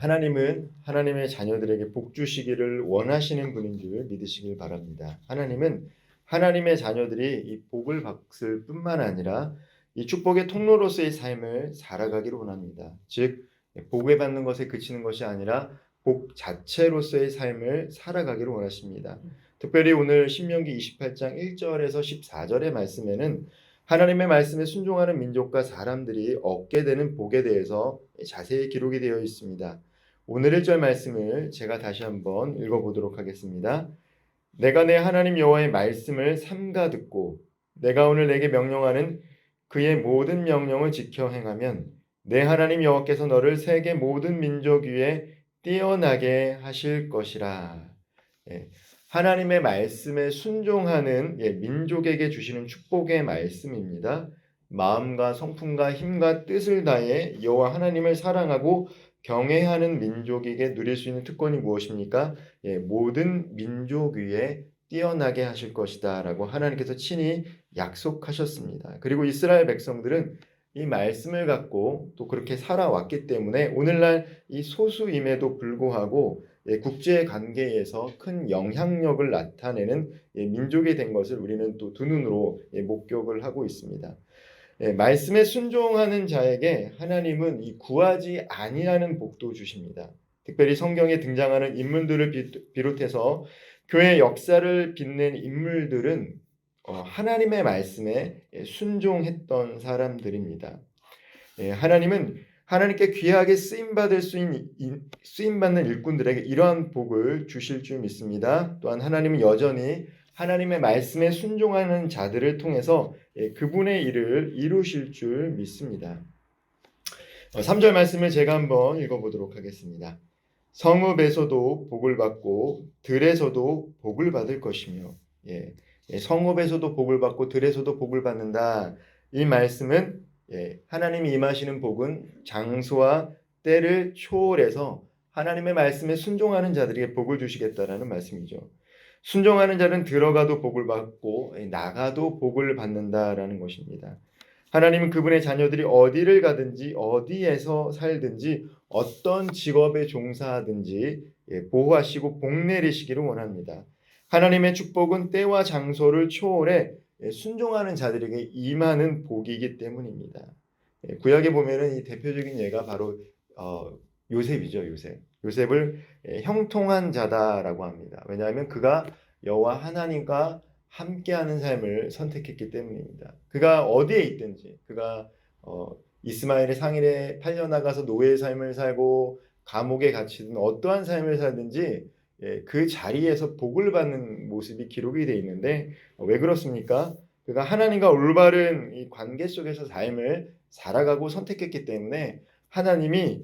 하나님은 하나님의 자녀들에게 복 주시기를 원하시는 분인 줄 믿으시길 바랍니다. 하나님은 하나님의 자녀들이 이 복을 받을 뿐만 아니라 이 축복의 통로로서의 삶을 살아가기를 원합니다. 즉, 복을 받는 것에 그치는 것이 아니라 복 자체로서의 삶을 살아가기를 원하십니다. 특별히 오늘 신명기 28장 1절에서 14절의 말씀에는 하나님의 말씀에 순종하는 민족과 사람들이 얻게 되는 복에 대해서 자세히 기록이 되어 있습니다. 오늘 1절 말씀을 제가 다시 한번 읽어보도록 하겠습니다. 내가 내 하나님 여호와의 말씀을 삼가 듣고 내가 오늘 내게 명령하는 그의 모든 명령을 지켜 행하면 내 하나님 여호와께서 너를 세계 모든 민족 위에 뛰어나게 하실 것이라. 하나님의 말씀에 순종하는 민족에게 주시는 축복의 말씀입니다. 마음과 성품과 힘과 뜻을 다해 여호와 하나님을 사랑하고 경외하는 민족에게 누릴 수 있는 특권이 무엇입니까? 모든 민족 위에 뛰어나게 하실 것이다 라고 하나님께서 친히 약속하셨습니다. 그리고 이스라엘 백성들은 이 말씀을 갖고 또 그렇게 살아왔기 때문에 오늘날 이 소수임에도 불구하고 국제 관계에서 큰 영향력을 나타내는 민족이 된 것을 우리는 또 두 눈으로 목격을 하고 있습니다. 말씀에 순종하는 자에게 하나님은 이 구하지 아니하는 복도 주십니다. 특별히 성경에 등장하는 인물들을 비롯해서 교회 역사를 빛낸 인물들은 하나님의 말씀에 순종했던 사람들입니다. 하나님은 하나님께 귀하게 쓰임받는 일꾼들에게 이러한 복을 주실 줄 믿습니다. 또한 하나님은 여전히 하나님의 말씀에 순종하는 자들을 통해서 그분의 일을 이루실 줄 믿습니다. 3절 말씀을 제가 한번 읽어보도록 하겠습니다. 성읍에서도 복을 받고 들에서도 복을 받을 것이며, 성읍에서도 복을 받고 들에서도 복을 받는다. 이 말씀은 하나님이 임하시는 복은 장소와 때를 초월해서 하나님의 말씀에 순종하는 자들에게 복을 주시겠다라는 말씀이죠. 순종하는 자는 들어가도 복을 받고 나가도 복을 받는다라는 것입니다. 하나님은 그분의 자녀들이 어디를 가든지 어디에서 살든지 어떤 직업에 종사하든지 보호하시고 복 내리시기를 원합니다. 하나님의 축복은 때와 장소를 초월해 순종하는 자들에게 임하는 복이기 때문입니다. 구약에 보면은 이 대표적인 예가 바로 요셉이죠. 요셉을 형통한 자다라고 합니다. 왜냐하면 그가 여호와 하나님과 함께하는 삶을 선택했기 때문입니다. 그가 어디에 있든지, 그가 이스마엘의 상일에 팔려나가서 노예의 삶을 살고 감옥에 갇히든 어떠한 삶을 살든지 그 자리에서 복을 받는 모습이 기록이 되어 있는데 왜 그렇습니까? 그가 하나님과 올바른 이 관계 속에서 삶을 살아가고 선택했기 때문에 하나님이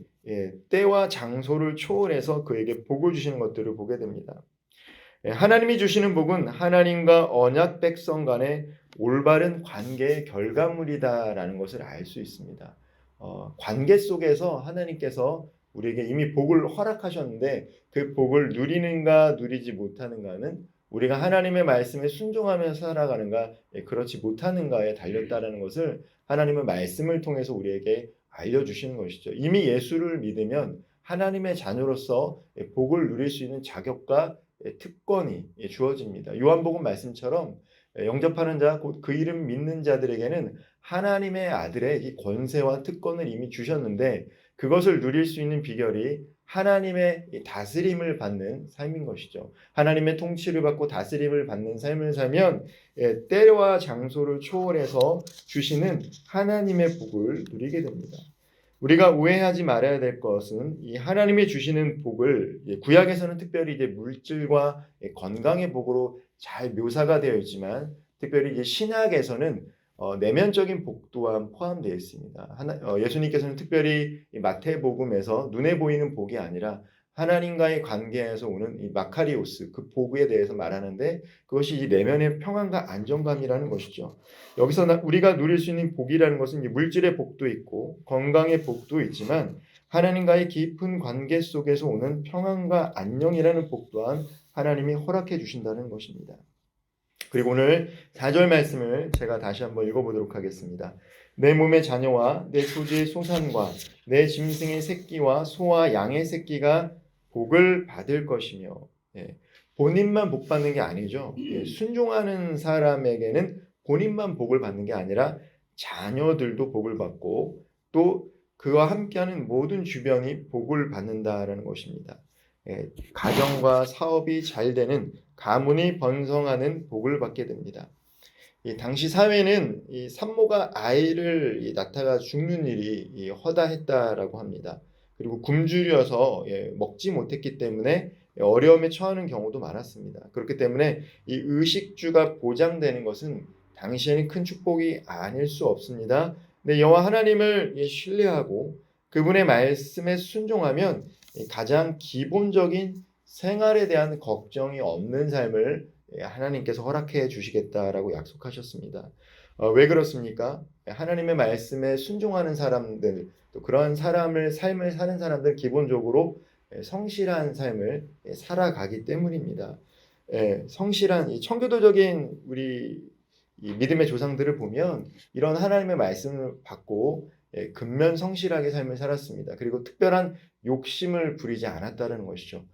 때와 장소를 초월해서 그에게 복을 주시는 것들을 보게 됩니다. 하나님이 주시는 복은 하나님과 언약 백성 간의 올바른 관계의 결과물이다라는 것을 알 수 있습니다. 관계 속에서 하나님께서 우리에게 이미 복을 허락하셨는데 그 복을 누리는가 누리지 못하는가는 우리가 하나님의 말씀에 순종하면서 살아가는가 그렇지 못하는가에 달렸다라는 것을 하나님의 말씀을 통해서 우리에게 알려주시는 것이죠. 이미 예수를 믿으면 하나님의 자녀로서 복을 누릴 수 있는 자격과 특권이 주어집니다. 요한복음 말씀처럼 영접하는 자, 곧 그 이름 믿는 자들에게는 하나님의 아들의 이 권세와 특권을 이미 주셨는데 그것을 누릴 수 있는 비결이 하나님의 다스림을 받는 삶인 것이죠. 하나님의 통치를 받고 다스림을 받는 삶을 살면 때와 장소를 초월해서 주시는 하나님의 복을 누리게 됩니다. 우리가 오해하지 말아야 될 것은 이 하나님이 주시는 복을 구약에서는 특별히 이제 물질과 건강의 복으로 잘 묘사가 되어 있지만 특별히 이제 신약에서는 내면적인 복 또한 포함되어 있습니다. 예수님께서는 특별히 마태복음에서 눈에 보이는 복이 아니라 하나님과의 관계에서 오는 이 마카리오스 그 복에 대해서 말하는데 그것이 이제 내면의 평안과 안정감이라는 것이죠. 여기서 우리가 누릴 수 있는 복이라는 것은 물질의 복도 있고 건강의 복도 있지만 하나님과의 깊은 관계 속에서 오는 평안과 안녕이라는 복 또한 하나님이 허락해 주신다는 것입니다. 그리고 오늘 4절 말씀을 제가 다시 한번 읽어보도록 하겠습니다. 내 몸의 자녀와 내 소지의 소산과 내 짐승의 새끼와 소와 양의 새끼가 복을 받을 것이며. 예, 본인만 복 받는 게 아니죠. 순종하는 사람에게는 본인만 복을 받는 게 아니라 자녀들도 복을 받고 또 그와 함께하는 모든 주변이 복을 받는다라는 것입니다. 가정과 사업이 잘 되는 가문이 번성하는 복을 받게 됩니다. 이 당시 사회는 이 산모가 아이를 낳다가 죽는 일이 허다했다라고 합니다. 그리고 굶주려서 먹지 못했기 때문에 어려움에 처하는 경우도 많았습니다. 그렇기 때문에 이 의식주가 보장되는 것은 당시에는 큰 축복이 아닐 수 없습니다. 근데 여호와 하나님을 신뢰하고 그분의 말씀에 순종하면 가장 기본적인 생활에 대한 걱정이 없는 삶을 하나님께서 허락해 주시겠다라고 약속하셨습니다. 왜 그렇습니까? 하나님의 말씀에 순종하는 사람들, 또 그런 삶을 사는 사람들 기본적으로 성실한 삶을 살아가기 때문입니다. 성실한 이 청교도적인 우리 이 믿음의 조상들을 보면 이런 하나님의 말씀을 받고 근면 성실하게 삶을 살았습니다. 그리고 특별한 욕심을 부리지 않았다는 것이죠.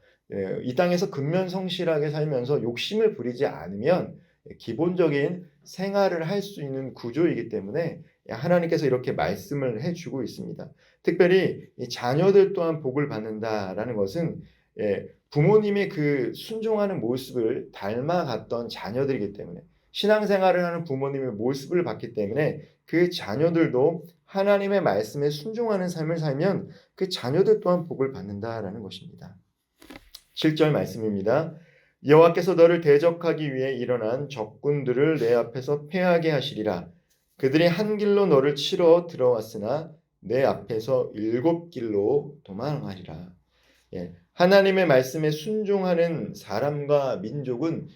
이 땅에서 근면 성실하게 살면서 욕심을 부리지 않으면 기본적인 생활을 할 수 있는 구조이기 때문에 하나님께서 이렇게 말씀을 해주고 있습니다. 특별히 이 자녀들 또한 복을 받는다라는 것은 부모님의 그 순종하는 모습을 닮아갔던 자녀들이기 때문에 신앙생활을 하는 부모님의 모습을 봤기 때문에 그 자녀들도 하나님의 말씀에 순종하는 삶을 살면 그 자녀들 또한 복을 받는다라는 것입니다. 7절 말씀입니다. 여호와께서 너를 대적하기 위해 일어난 적군들을 내 앞에서 패하게 하시리라. 그들이 한 길로 너를 치러 들어왔으나 내 앞에서 7길로 도망하리라. 하나님의 말씀에 순종하는 사람과 민족은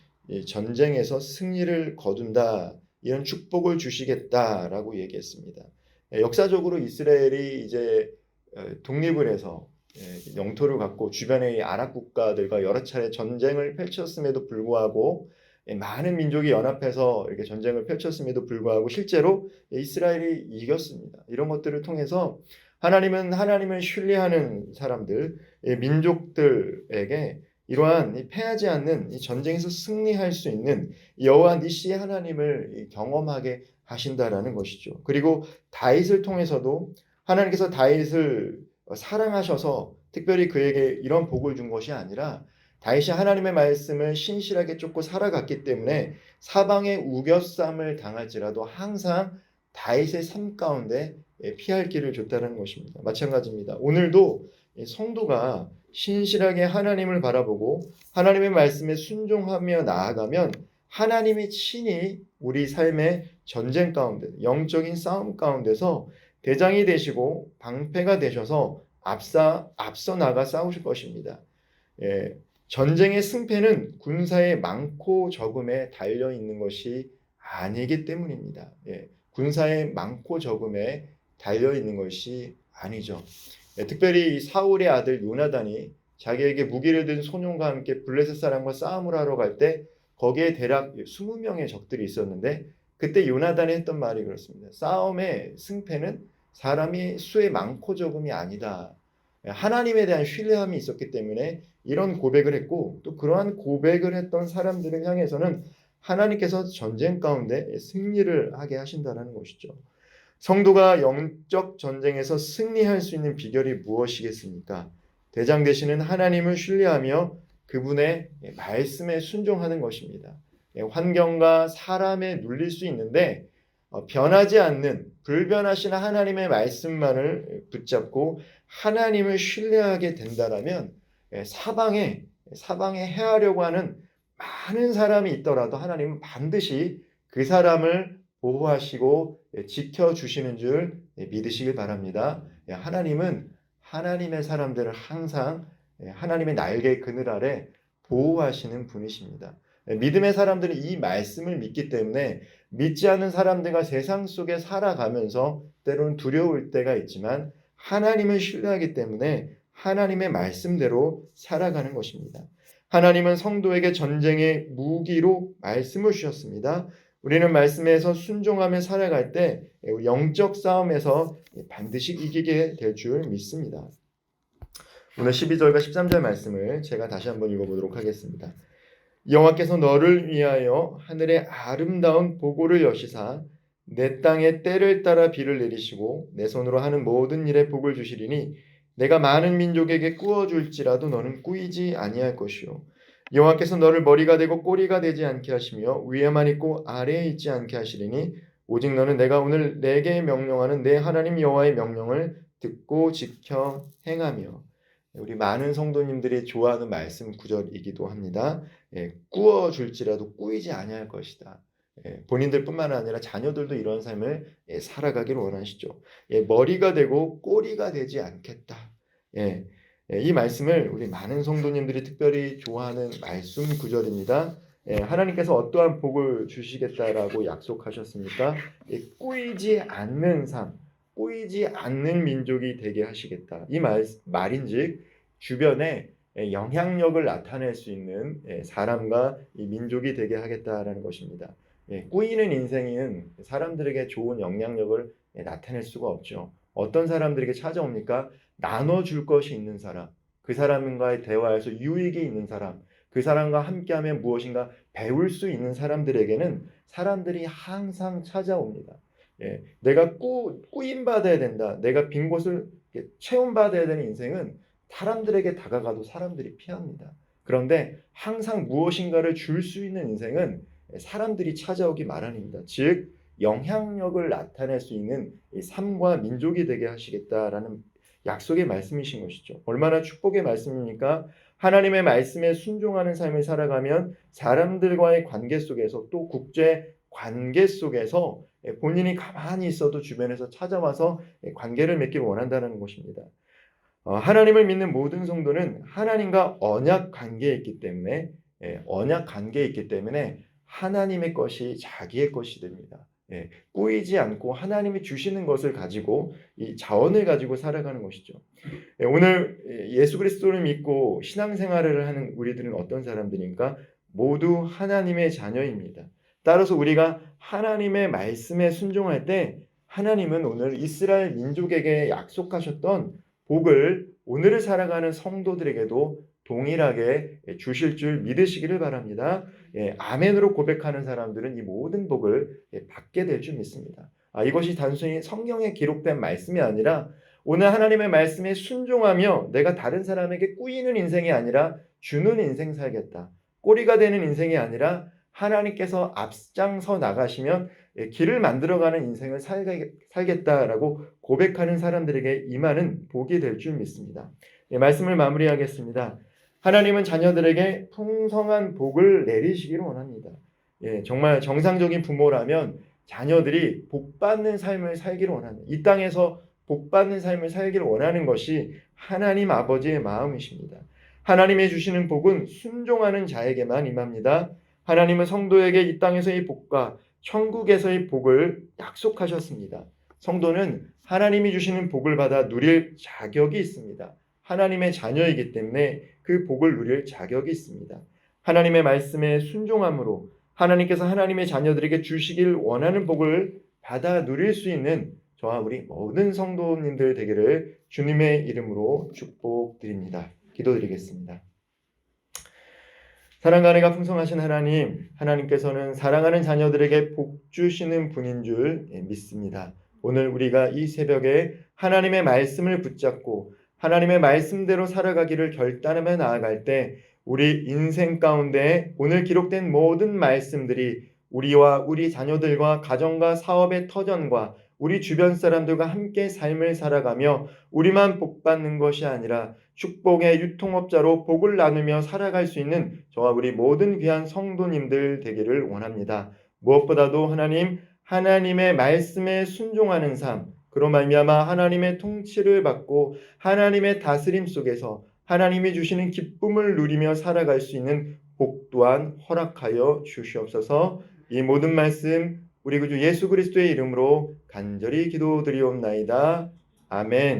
전쟁에서 승리를 거둔다. 이런 축복을 주시겠다라고 얘기했습니다. 역사적으로 이스라엘이 이제 독립을 해서 영토를 갖고 주변의 아랍 국가들과 여러 차례 전쟁을 펼쳤음에도 불구하고 많은 민족이 연합해서 이렇게 전쟁을 펼쳤음에도 불구하고 실제로 이스라엘이 이겼습니다. 이런 것들을 통해서 하나님은 하나님을 신뢰하는 사람들, 민족들에게 이러한 패하지 않는 이 전쟁에서 승리할 수 있는 여호와 니시 하나님을 경험하게 하신다라는 것이죠. 그리고 다윗을 통해서도 하나님께서 다윗을 사랑하셔서 특별히 그에게 이런 복을 준 것이 아니라 다윗이 하나님의 말씀을 신실하게 쫓고 살아갔기 때문에 사방에 우겨쌈을 당할지라도 항상 다윗의 삶 가운데 피할 길을 줬다는 것입니다. 마찬가지입니다. 오늘도 성도가 신실하게 하나님을 바라보고 하나님의 말씀에 순종하며 나아가면 하나님이 친히 우리 삶의 전쟁 가운데 영적인 싸움 가운데서 대장이 되시고 방패가 되셔서 앞서 나가 싸우실 것입니다. 전쟁의 승패는 군사의 많고 적음에 달려 있는 것이 아니기 때문입니다. 군사의 많고 적음에 달려 있는 것이 아니죠. 특별히 사울의 아들 요나단이 자기에게 무기를 든 소년과 함께 블레셋 사람과 싸움을 하러 갈 때 거기에 대략 20명의 적들이 있었는데 그때 요나단이 했던 말이 그렇습니다. 싸움의 승패는 사람이 수의 많고 적음이 아니다. 하나님에 대한 신뢰함이 있었기 때문에 이런 고백을 했고 또 그러한 고백을 했던 사람들을 향해서는 하나님께서 전쟁 가운데 승리를 하게 하신다는 것이죠. 성도가 영적 전쟁에서 승리할 수 있는 비결이 무엇이겠습니까? 대장 되시는 하나님을 신뢰하며 그분의 말씀에 순종하는 것입니다. 환경과 사람에 눌릴 수 있는데 변하지 않는 불변하신 하나님의 말씀만을 붙잡고 하나님을 신뢰하게 된다라면 사방에 해하려고 하는 많은 사람이 있더라도 하나님은 반드시 그 사람을 보호하시고 지켜주시는 줄 믿으시길 바랍니다. 하나님은 하나님의 사람들을 항상 하나님의 날개 그늘 아래 보호하시는 분이십니다. 믿음의 사람들은 이 말씀을 믿기 때문에 믿지 않는 사람들과 세상 속에 살아가면서 때로는 두려울 때가 있지만 하나님을 신뢰하기 때문에 하나님의 말씀대로 살아가는 것입니다. 하나님은 성도에게 전쟁의 무기로 말씀을 주셨습니다. 우리는 말씀에서 순종하며 살아갈 때 영적 싸움에서 반드시 이기게 될 줄 믿습니다. 오늘 12절과 13절 말씀을 제가 다시 한번 읽어보도록 하겠습니다. 여호와께서 너를 위하여 하늘의 아름다운 보고를 여시사 내 땅에 때를 따라 비를 내리시고 내 손으로 하는 모든 일에 복을 주시리니 내가 많은 민족에게 꾸어줄지라도 너는 꾸이지 아니할 것이요 여호와께서 너를 머리가 되고 꼬리가 되지 않게 하시며 위에만 있고 아래에 있지 않게 하시리니 오직 너는 내가 오늘 내게 명령하는 내 하나님 여호와의 명령을 듣고 지켜 행하며. 우리 많은 성도님들이 좋아하는 말씀 구절이기도 합니다. 꾸어줄지라도 꾸이지 아니할 것이다. 본인들뿐만 아니라 자녀들도 이런 삶을 살아가기를 원하시죠. 머리가 되고 꼬리가 되지 않겠다. 이 말씀을 우리 많은 성도님들이 특별히 좋아하는 말씀 구절입니다. 하나님께서 어떠한 복을 주시겠다라고 약속하셨습니까? 꾸이지 않는 삶, 꾸이지 않는 민족이 되게 하시겠다. 이 말인즉 주변에 영향력을 나타낼 수 있는 사람과 이 민족이 되게 하겠다라는 것입니다. 꾸이는 인생은 사람들에게 좋은 영향력을 나타낼 수가 없죠. 어떤 사람들에게 찾아옵니까? 나눠줄 것이 있는 사람, 그 사람과의 대화에서 유익이 있는 사람, 그 사람과 함께하면 무엇인가 배울 수 있는 사람들에게는 사람들이 항상 찾아옵니다. 내가 꾸임받아야 된다. 내가 빈 곳을 체험받아야 되는 인생은 사람들에게 다가가도 사람들이 피합니다. 그런데 항상 무엇인가를 줄 수 있는 인생은 사람들이 찾아오기 마련입니다. 즉 영향력을 나타낼 수 있는 삶과 민족이 되게 하시겠다라는 약속의 말씀이신 것이죠. 얼마나 축복의 말씀입니까? 하나님의 말씀에 순종하는 삶을 살아가면 사람들과의 관계 속에서 또 국제 관계 속에서 본인이 가만히 있어도 주변에서 찾아와서 관계를 맺기를 원한다는 것입니다. 하나님을 믿는 모든 성도는 하나님과 언약 관계에 있기 때문에 하나님의 것이 자기의 것이 됩니다. 꾸이지 않고 하나님이 주시는 것을 가지고 이 자원을 가지고 살아가는 것이죠. 오늘 예수 그리스도를 믿고 신앙생활을 하는 우리들은 어떤 사람들인가? 모두 하나님의 자녀입니다. 따라서 우리가 하나님의 말씀에 순종할 때 하나님은 오늘 이스라엘 민족에게 약속하셨던 복을 오늘을 살아가는 성도들에게도 동일하게 주실 줄 믿으시기를 바랍니다. 아멘으로 고백하는 사람들은 이 모든 복을 받게 될 줄 믿습니다. 이것이 단순히 성경에 기록된 말씀이 아니라 오늘 하나님의 말씀에 순종하며 내가 다른 사람에게 꾸이는 인생이 아니라 주는 인생 살겠다. 꼬리가 되는 인생이 아니라 하나님께서 앞장서 나가시면 길을 만들어가는 인생을 살겠다라고 고백하는 사람들에게 임하는 복이 될 줄 믿습니다. 말씀을 마무리하겠습니다. 하나님은 자녀들에게 풍성한 복을 내리시기를 원합니다. 정말 정상적인 부모라면 자녀들이 복받는 삶을 살기를 원합니다. 이 땅에서 복받는 삶을 살기를 원하는 것이 하나님 아버지의 마음이십니다. 하나님이 주시는 복은 순종하는 자에게만 임합니다. 하나님은 성도에게 이 땅에서의 복과 천국에서의 복을 약속하셨습니다. 성도는 하나님이 주시는 복을 받아 누릴 자격이 있습니다. 하나님의 자녀이기 때문에 그 복을 누릴 자격이 있습니다. 하나님의 말씀에 순종함으로 하나님께서 하나님의 자녀들에게 주시길 원하는 복을 받아 누릴 수 있는 저와 우리 모든 성도님들 되기를 주님의 이름으로 축복드립니다. 기도드리겠습니다. 사랑과 은혜가 풍성하신 하나님께서는 사랑하는 자녀들에게 복 주시는 분인 줄 믿습니다. 오늘 우리가 이 새벽에 하나님의 말씀을 붙잡고 하나님의 말씀대로 살아가기를 결단하며 나아갈 때 우리 인생 가운데 오늘 기록된 모든 말씀들이 우리와 우리 자녀들과 가정과 사업의 터전과 우리 주변 사람들과 함께 삶을 살아가며 우리만 복받는 것이 아니라 축복의 유통업자로 복을 나누며 살아갈 수 있는 저와 우리 모든 귀한 성도님들 되기를 원합니다. 무엇보다도 하나님의 말씀에 순종하는 삶, 그로 말미암아 하나님의 통치를 받고 하나님의 다스림 속에서 하나님이 주시는 기쁨을 누리며 살아갈 수 있는 복 또한 허락하여 주시옵소서. 이 모든 말씀 우리 구주 예수 그리스도의 이름으로 간절히 기도드리옵나이다. 아멘.